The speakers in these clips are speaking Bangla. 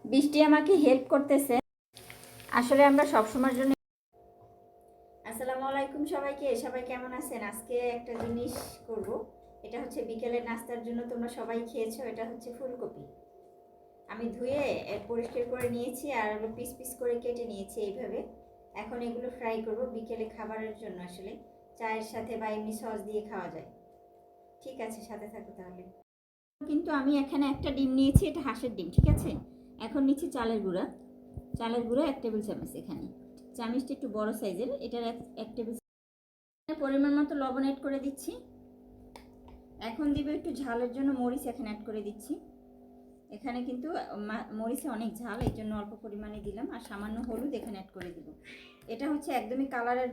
বৃষ্টি আমাকে হেল্প করতেছে। আসলে আমরা সবসময়ের জন্য। আসসালামু আলাইকুম সবাইকে, সবাই কেমন আছেন? আজকে একটা জিনিস করব, এটা হচ্ছে বিকেলের নাস্তার জন্য। তোমরা সবাই খেয়েছো। এটা হচ্ছে ফুলকপি। আমি ধুয়ে পরিষ্কার করে নিয়েছি আর পিস পিস করে কেটে নিয়েছি এইভাবে। এখন এগুলো ফ্রাই করব বিকেলে খাবারের জন্য। আসলে চায়ের সাথে বা এমনি সস দিয়ে খাওয়া যায়। ঠিক আছে, সাথে থাকো তাহলে। কিন্তু আমি এখানে একটা ডিম নিয়েছি, এটা হাঁসের ডিম, ঠিক আছে। এখন নিচ্ছি চালের গুঁড়া। চালের গুঁড়া 1 টেবিল চামচ। এখানে চামচটা একটু বড় সাইজের, এটার 1 টেবিল পরিমাণ মতো লবণ অ্যাড করে দিচ্ছি। এখন দিব একটু ঝালের জন্য মরিচ এখানে অ্যাড করে দিচ্ছি। এখানে কিন্তু মরিচে অনেক ঝাল, এই জন্য অল্প পরিমাণে দিলাম। আর সামান্য হলুদ এখানে অ্যাড করে দিব। এটা হচ্ছে একদমই কালারের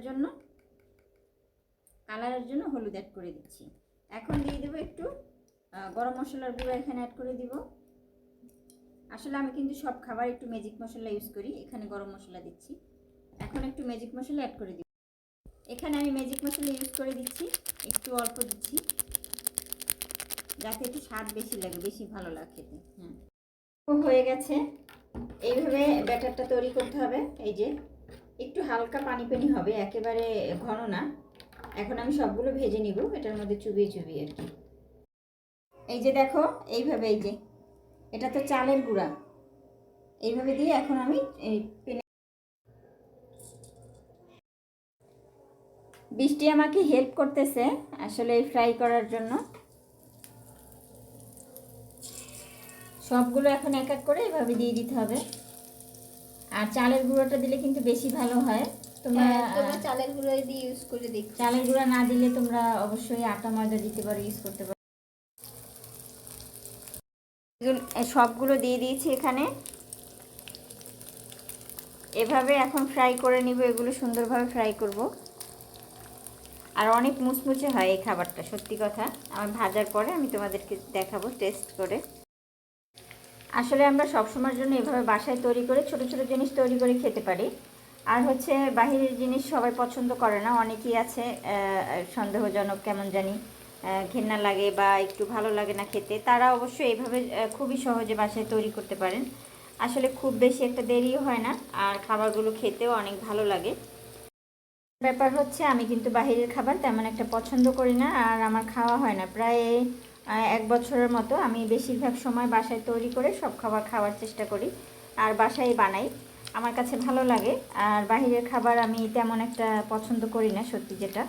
জন্য হলুদ অ্যাড করে দিচ্ছি। এখন দিয়ে দেবো একটু গরম মশলার গুঁড়ো এখানে অ্যাড করে দিব। আসলে আমি কিন্তু সব খাবার একটু ম্যাজিক মশলা ইউজ করি, এখানে গরম মশলা দিচ্ছি। এখন একটু ম্যাজিক মশলা অ্যাড করে দিব। এখানে আমি ম্যাজিক মশলা ইউজ করে দিচ্ছি, একটু অল্প দিচ্ছি, যাতে একটু স্বাদ বেশি লাগে, বেশি ভালো লাগে খেতে। হয়ে গেছে। এইভাবে ব্যাটারটা তৈরি করতে হবে। এই যে একটু হালকা পানি পানি হবে, একেবারে ঘন না। এখন আমি সবগুলো ভেজে নিব এটার মধ্যে চুবিয়ে চুবিয়ে আর কি। এই যে দেখো এইভাবে, এই যে এটা তো চালের গুঁড়া, এইভাবে দিয়ে এখন আমি এই পেনে। বৃষ্টি আমাকে হেল্প করতেছে আসলে ফ্রাই করার জন্য। সবগুলো এখন এক এক করে এভাবে দিয়ে দিতে হবে। আর চালের গুঁড়োটা দিলে কিন্তু বেশি ভালো হয়। তোমরা চালের গুঁড়ো দিয়ে ইউজ করে দেখো। চালের গুঁড়া না দিলে তোমরা অবশ্যই আটা ময়দা দিতে পারো, ইউজ করতে পারো। সবগুলো দিয়ে দিয়েছি এখানে। এভাবে এখন ফ্রাই করে নিব, এগুলো সুন্দরভাবে ফ্রাই করব। আর অনেক মুচমুচে হয় এই খাবারটা, সত্যি কথা। আমার ভাজার পরে আমি তোমাদেরকে দেখাবো টেস্ট করে। আসলে আমরা সবসময়ের জন্য এভাবে বাসায় তৈরি করে ছোট ছোট জিনিস তৈরি করে খেতে পারি। আর হচ্ছে বাহিরের জিনিস সবাই পছন্দ করে না, অনেকেই আছে সন্দেহজনক, কেমন জানি ঘেন্না লাগে বা একটু ভালো লাগে না খেতে। তারা অবশ্যই এইভাবে খুবই সহজে বাসায় তৈরি করতে পারেন। আসলে খুব বেশি একটা দেরিও হয় না, আর খাবারগুলো খেতেও অনেক ভালো লাগে। ব্যাপার হচ্ছে আমি কিন্তু বাহিরের খাবার তেমন একটা পছন্দ করি না, আর আমার খাওয়া হয় না প্রায় 1 বছরের মতো। আমি বেশিরভাগ সময় বাসায় তৈরি করে সব খাবার খাওয়ার চেষ্টা করি, আর বাসায় বানাই। আমার কাছে ভালো লাগে। আর বাহিরের খাবার আমি তেমন একটা পছন্দ করি না, সত্যি যেটা।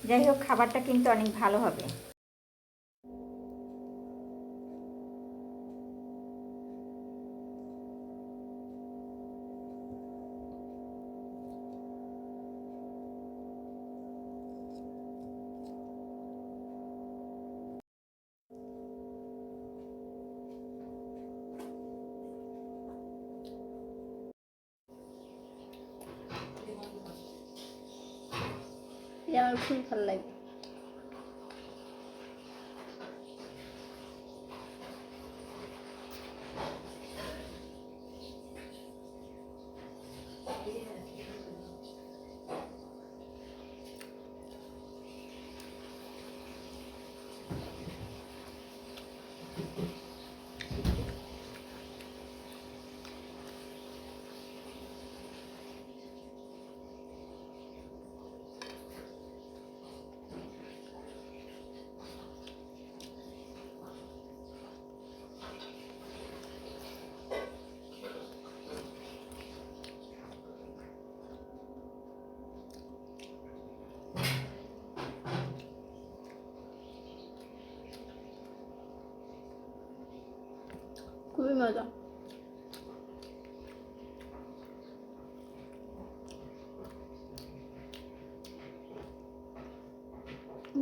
যাই হোক, খাবারটা কিন্তু অনেক ভালো হবে। আমার খুবই ভালো লাগে। খুবই মজা।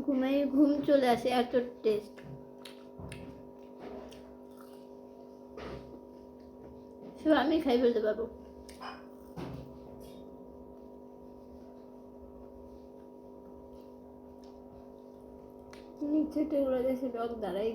ঘুমাই ঘুম চলে আসে, এত টেস্ট। শুধু আমি খাই ফেলতে পারবো। নিচে টেগুলো দেশে ডগ দাঁড়াই